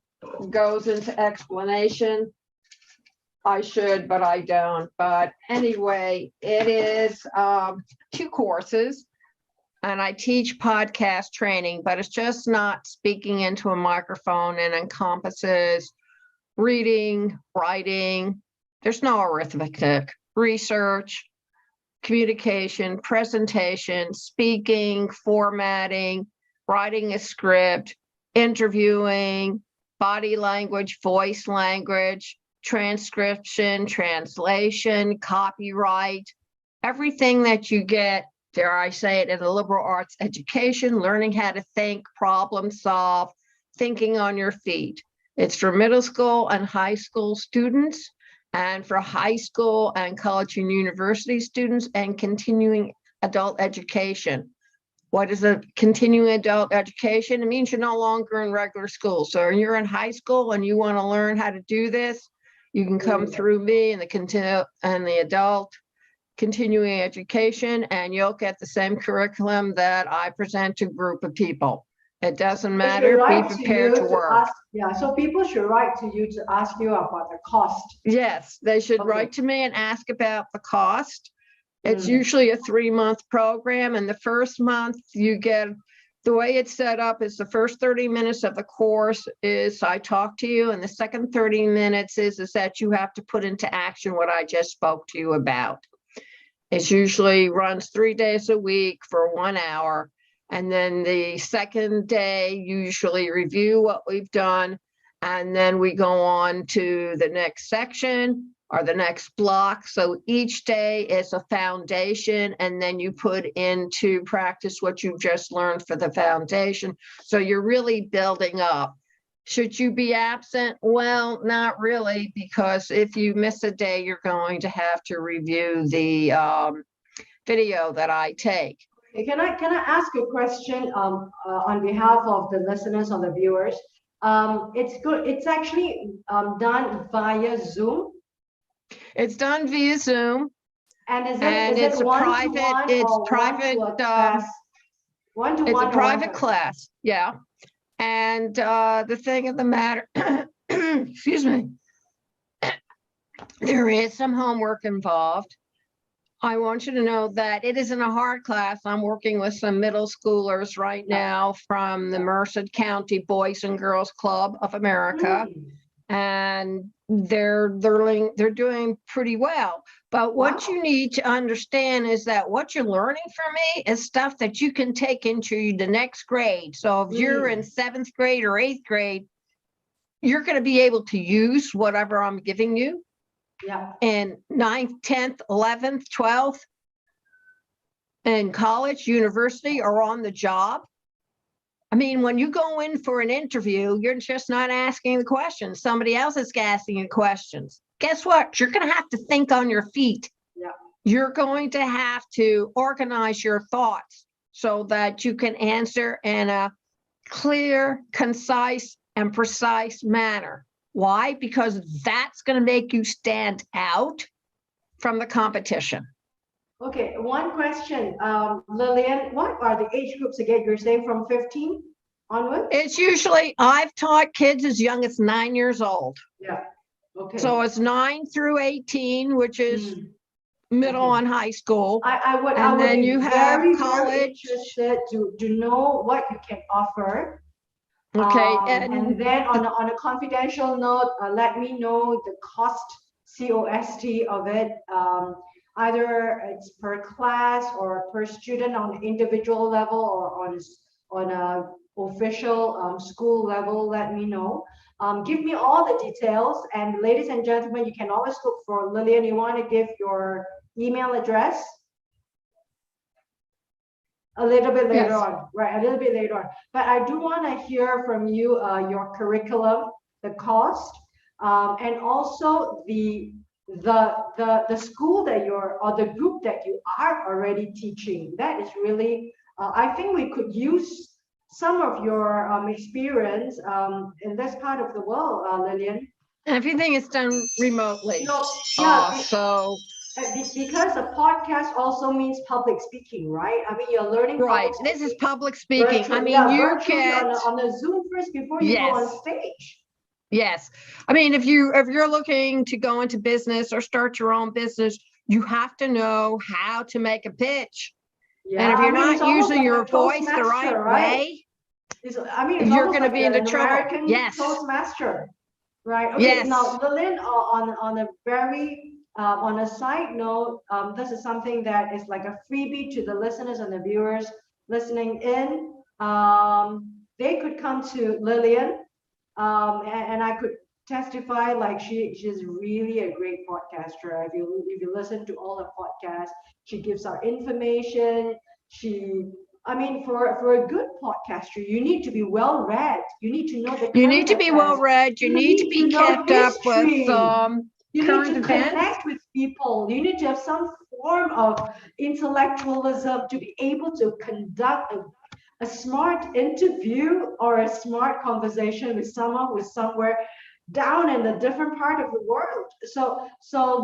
Speaker 2: goes into explanation. I should, but I don't. But anyway, it is 2 courses. and I teach podcast training, but it's just not speaking into a microphone and encompasses reading, writing. There's no arithmetic, research, communication, presentation, speaking, formatting, writing a script, interviewing, body language, voice language, transcription, translation, copyright, everything that you get, dare I say it, in a liberal arts education, learning how to think, problem solve, thinking on your feet. It's for middle school and high school students, and for high school and college and university students, and continuing adult education. What is a continuing adult education? It means you're no longer in regular school. So when you're in high school and you want to learn how to do this, you can come through me and the adult continuing education, and you'll get the same curriculum that I present to a group of people. It doesn't matter. Be prepared to work.
Speaker 1: Yeah, so people should write to you to ask you about the cost.
Speaker 2: Yes, they should write to me and ask about the cost. It's usually a 3-month program, and the first month you get, the way it's set up is the first 30 minutes of the course is I talk to you, and the second 30 minutes is that you have to put into action what I just spoke to you about. It usually runs 3 days a week for 1 hour. And then the second day, you usually review what we've done. And then we go on to the next section or the next block. So each day is a foundation, and then you put into practice what you just learned for the foundation. So you're really building up. Should you be absent? Well, not really, because if you miss a day, you're going to have to review the video that I take.
Speaker 1: Can I ask a question on behalf of the listeners or the viewers? It's good. It's actually done via Zoom.
Speaker 2: It's done via Zoom.
Speaker 1: And it's a private. It's private.
Speaker 2: It's a private class. Yeah. And the thing of the matter, excuse me, there is some homework involved. I want you to know that it isn't a hard class. I'm working with some middle schoolers right now from the Merced County Boys and Girls Club of America, and they're doing pretty well. But what you need to understand is that what you're learning from me is stuff that you can take into the next grade. So if you're in 7th grade or 8th grade, you're going to be able to use whatever I'm giving you.
Speaker 1: Yeah.
Speaker 2: In 9th, 10th, 11th, 12th, in college, university, or on the job. I mean, when you go in for an interview, you're just not asking the questions. Somebody else is asking you questions. Guess what? You're going to have to think on your feet.
Speaker 1: Yeah.
Speaker 2: You're going to have to organize your thoughts so that you can answer in a clear, concise, and precise manner. Why? Because that's going to make you stand out from the competition.
Speaker 1: Okay, one question, Lillian, what are the age groups again? You're saying from 15 onward?
Speaker 2: It's usually, I've taught kids as young as 9 years old.
Speaker 1: Yeah, okay.
Speaker 2: So it's 9 through 18, which is middle and high school.
Speaker 1: I would be very interested to know what you can offer.
Speaker 2: Okay,
Speaker 1: and then on a confidential note, let me know the cost, COST of it. Either it's per class or per student on individual level or on a official school level. Let me know. Give me all the details. And ladies and gentlemen, you can always look for Lillian. You want to give your email address? A little bit later on, right? A little bit later on. But I do want to hear from you your curriculum, the cost, and also the school that you're, or the group that you are already teaching. That is really, I think we could use some of your experience in this part of the world, Lillian.
Speaker 2: Everything is done remotely.
Speaker 1: Because a podcast also means public speaking, right? I mean, you're learning.
Speaker 2: Right. This is public speaking.
Speaker 1: Virtual,
Speaker 2: I mean, you can
Speaker 1: on a Zoom first before you go on stage.
Speaker 2: Yes. I mean, if you're looking to go into business or start your own business, you have to know how to make a pitch.
Speaker 1: Yeah,
Speaker 2: And if
Speaker 1: I
Speaker 2: you're
Speaker 1: mean, it's
Speaker 2: not
Speaker 1: almost
Speaker 2: using
Speaker 1: like
Speaker 2: your
Speaker 1: a
Speaker 2: voice the right
Speaker 1: Toastmaster, right?
Speaker 2: way,
Speaker 1: I mean, it's
Speaker 2: you're
Speaker 1: almost
Speaker 2: going to
Speaker 1: like
Speaker 2: be into
Speaker 1: an
Speaker 2: trouble.
Speaker 1: American
Speaker 2: Yes.
Speaker 1: Toastmaster, right? Okay,
Speaker 2: Yes.
Speaker 1: now Lillian, on a very on a side note, this is something that is like a freebie to the listeners and the viewers listening in. They could come to Lillian, and I could testify like she's really a great podcaster. If you listen to all her podcasts, she gives out information. She I mean, for a good podcaster, you need to be well read. You need to know the
Speaker 2: You need
Speaker 1: current
Speaker 2: to be well
Speaker 1: affairs.
Speaker 2: read. You
Speaker 1: You
Speaker 2: need to
Speaker 1: need
Speaker 2: be
Speaker 1: to know
Speaker 2: kept up with
Speaker 1: history. You need
Speaker 2: current
Speaker 1: to
Speaker 2: events.
Speaker 1: connect with people. You need to have some form of intellectualism to be able to conduct a smart interview or a smart conversation with someone who's somewhere down in a different part of the world. So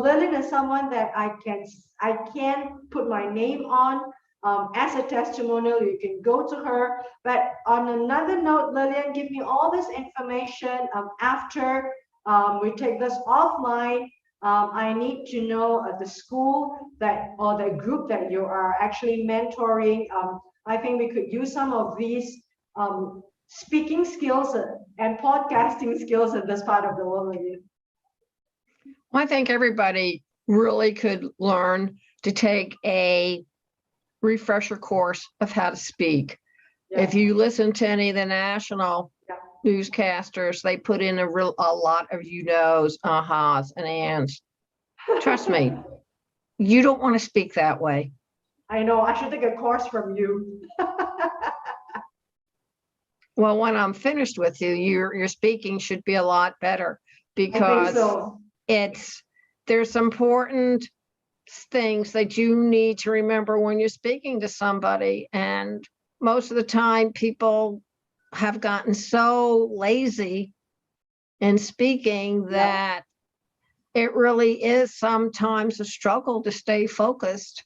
Speaker 1: Lillian is someone that I can put my name on. As a testimonial, you can go to her. But on another note, Lillian, give me all this information after we take this offline. I need to know the school that or the group that you are actually mentoring. I think we could use some of these speaking skills and podcasting skills in this part of the world.
Speaker 2: I think everybody really could learn to take a refresher course of how to speak.
Speaker 1: Yeah.
Speaker 2: If you listen to any of the national newscasters, they put in a lot of knows, ahas, and ands. Trust me, you don't want to speak that way.
Speaker 1: I know. I should take a course from you.
Speaker 2: Well, when I'm finished with you, your speaking should be a lot better
Speaker 1: I think
Speaker 2: because
Speaker 1: so.
Speaker 2: there's important things that you need to remember when you're speaking to somebody. And most of the time, people have gotten so lazy in speaking that it really is sometimes a struggle to stay focused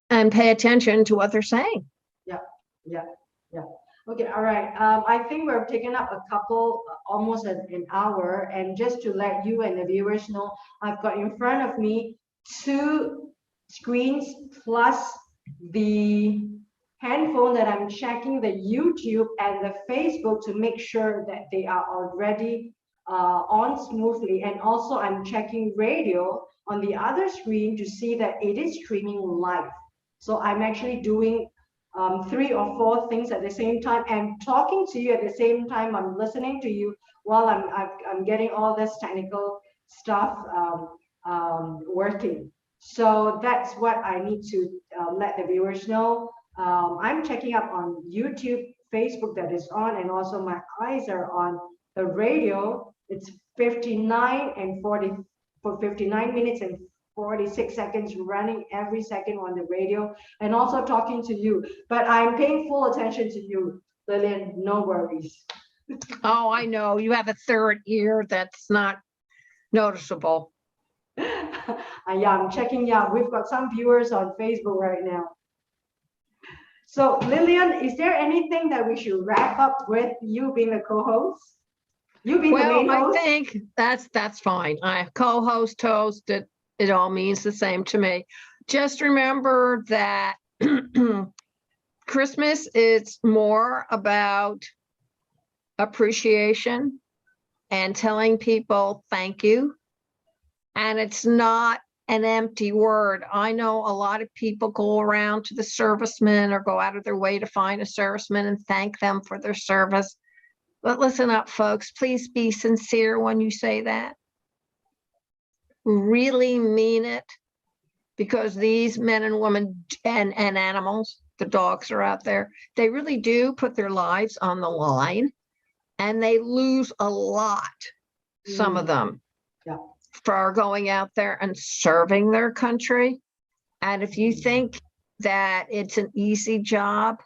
Speaker 2: and pay attention to what they're saying.
Speaker 1: Yeah. Okay, all right. I think we're taking up a couple, almost an hour. And just to let you and the viewers know, I've got in front of me 2 screens plus the handphone that I'm checking the YouTube and the Facebook to make sure that they are already on smoothly. And also I'm checking radio on the other screen to see that it is streaming live. So I'm actually doing 3 or 4 things at the same time and talking to you at the same time. I'm listening to you while I'm getting all this technical stuff working. So that's what I need to let the viewers know. I'm checking up on YouTube, Facebook that is on, and also my eyes are on the radio. It's 59 and 40 for 59 minutes and 46 seconds running every second on the radio and also talking to you. But I'm paying full attention to you, Lillian. No worries.
Speaker 2: Oh, I know. You have a third ear that's not noticeable.
Speaker 1: Yeah, I'm checking. Yeah, we've got some viewers on Facebook right now. So Lillian, is there anything that we should wrap up with, you being a co-host? You being the main host?
Speaker 2: I think that's fine. I co-host, host, it all means the same to me. Just remember that Christmas is more about appreciation and telling people thank you. And it's not an empty word. I know a lot of people go around to the servicemen or go out of their way to find a serviceman and thank them for their service. But listen up, folks, please be sincere when you say that. Really mean it, because these men and women and animals, the dogs are out there, they really do put their lives on the line and they lose a lot, some of them, for going out there and serving their country. And if you think that it's an easy job,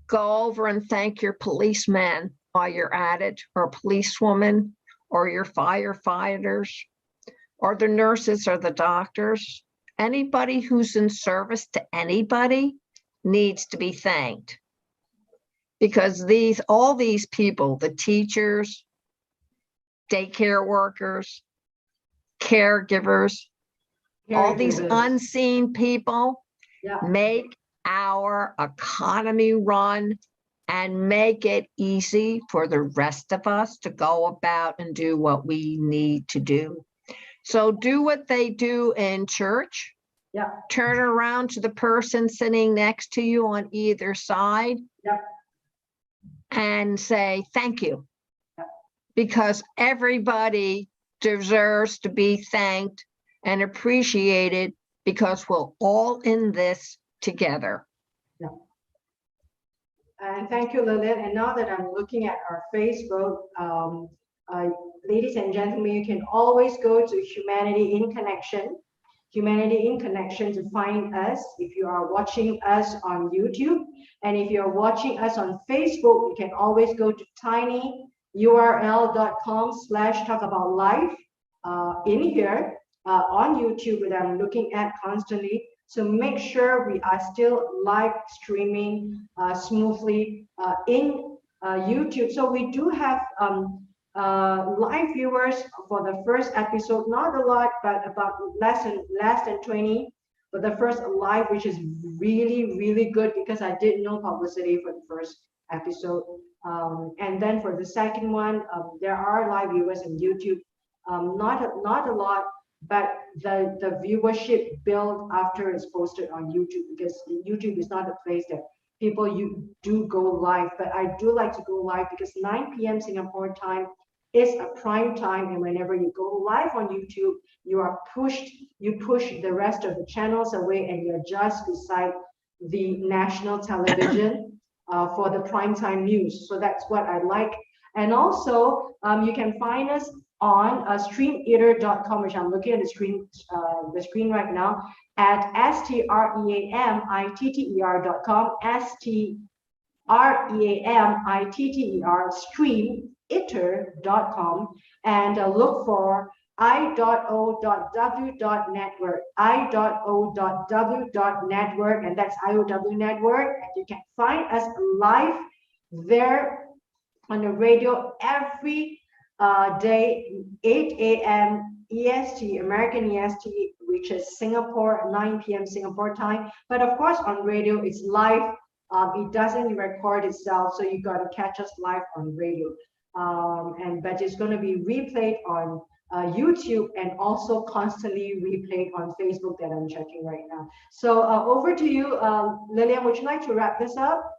Speaker 2: go over and thank your policeman while you're at it, or policewoman, or your firefighters, or the nurses or the doctors. Anybody who's in service to anybody needs to be thanked, because all these people, the teachers, daycare workers, caregivers, all these unseen people make our economy run and make it easy for the rest of us to go about and do what we need to do. So do what they do in church.
Speaker 1: Yeah.
Speaker 2: Turn around to the person sitting next to you on either side.
Speaker 1: Yeah.
Speaker 2: And say thank you.
Speaker 1: Yeah.
Speaker 2: Because everybody deserves to be thanked and appreciated because we're all in this together.
Speaker 1: Yeah. And thank you, Lillian. And now that I'm looking at our Facebook, ladies and gentlemen, you can always go to Humanity in Connection to find us if you are watching us on YouTube. And if you're watching us on Facebook, you can always go to tinyurl.com/talkaboutlife in here on YouTube that I'm looking at constantly. So make sure we are still live streaming smoothly in YouTube. So we do have live viewers for the first episode, not a lot, but about less than 20 for the first live, which is really good because I did no publicity for the first episode. And then for the second one, there are live viewers in YouTube, not a lot, but the viewership built after it's posted on YouTube, because YouTube is not a place that people you do go live, but I do like to go live because 9 p.m. Singapore time is a prime time, and whenever you go live on YouTube, you push the rest of the channels away, and you're just beside the national television for the prime time news. So that's what I like. And also, you can find us on streameater.com, which I'm looking at the screen right now, at streamitter.com, streamitter, streameater.com, and look for i.o.w.network, i.o.w.network, and that's IOW Network. And you can find us live there on the radio every day, 8 a.m. EST, American EST, which is Singapore, 9 p.m. Singapore time. But of course, on radio, it's live. It doesn't record itself, so you got to catch us live on radio. But it's going to be replayed on YouTube and also constantly replayed on Facebook that I'm checking right now. So over to you, Lillian. Would you like to wrap this up?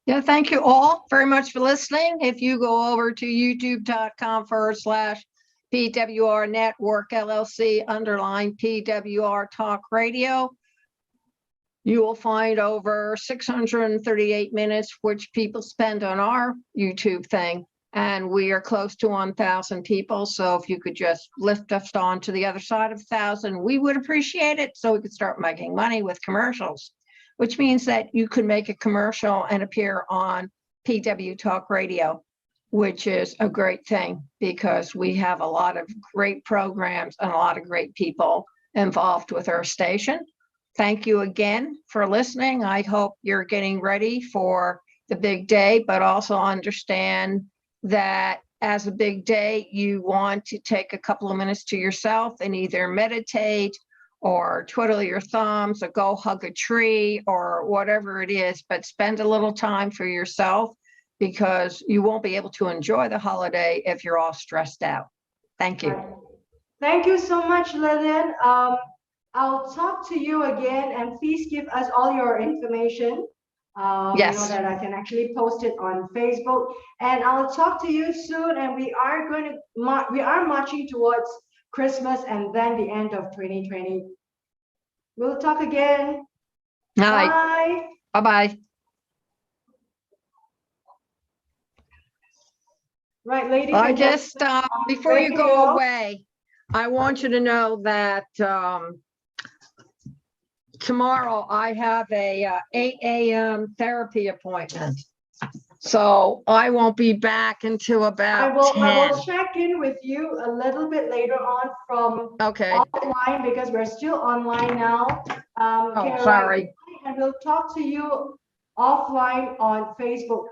Speaker 2: Yeah, thank you all very much for listening. If you go over to youtube.com/PWR Network LLC _PWR Talk Radio, you will find over 638 minutes, which people spend on our YouTube thing. And we are close to 1,000 people. So if you could just lift us on to the other side of 1,000, we would appreciate it, so we could start making money with commercials, which means that you could make a commercial and appear on PW Talk Radio, which is a great thing because we have a lot of great programs and a lot of great people involved with our station. Thank you again for listening. I hope you're getting ready for the big day, but also understand that as a big day, you want to take a couple of minutes to yourself and either meditate or twiddle your thumbs or go hug a tree or whatever it is, but spend a little time for yourself, because you won't be able to enjoy the holiday if you're all stressed out. Thank you.
Speaker 1: Thank you so much, Lillian. I'll talk to you again, and please give us all your information.
Speaker 2: Yes.
Speaker 1: You know, that I can actually post it on Facebook, and I'll talk to you soon. And we are marching towards Christmas and then the end of 2020. We'll talk again.
Speaker 2: All right. Bye. Bye-bye.
Speaker 1: Right, ladies.
Speaker 2: I just, before you go away, I want you to know that tomorrow I have a 8 a.m. therapy appointment. So I won't be back until about 10.
Speaker 1: I will check in with you a little bit later on from offline, because we're still online now.
Speaker 2: Sorry.
Speaker 1: And we'll talk to you offline on Facebook.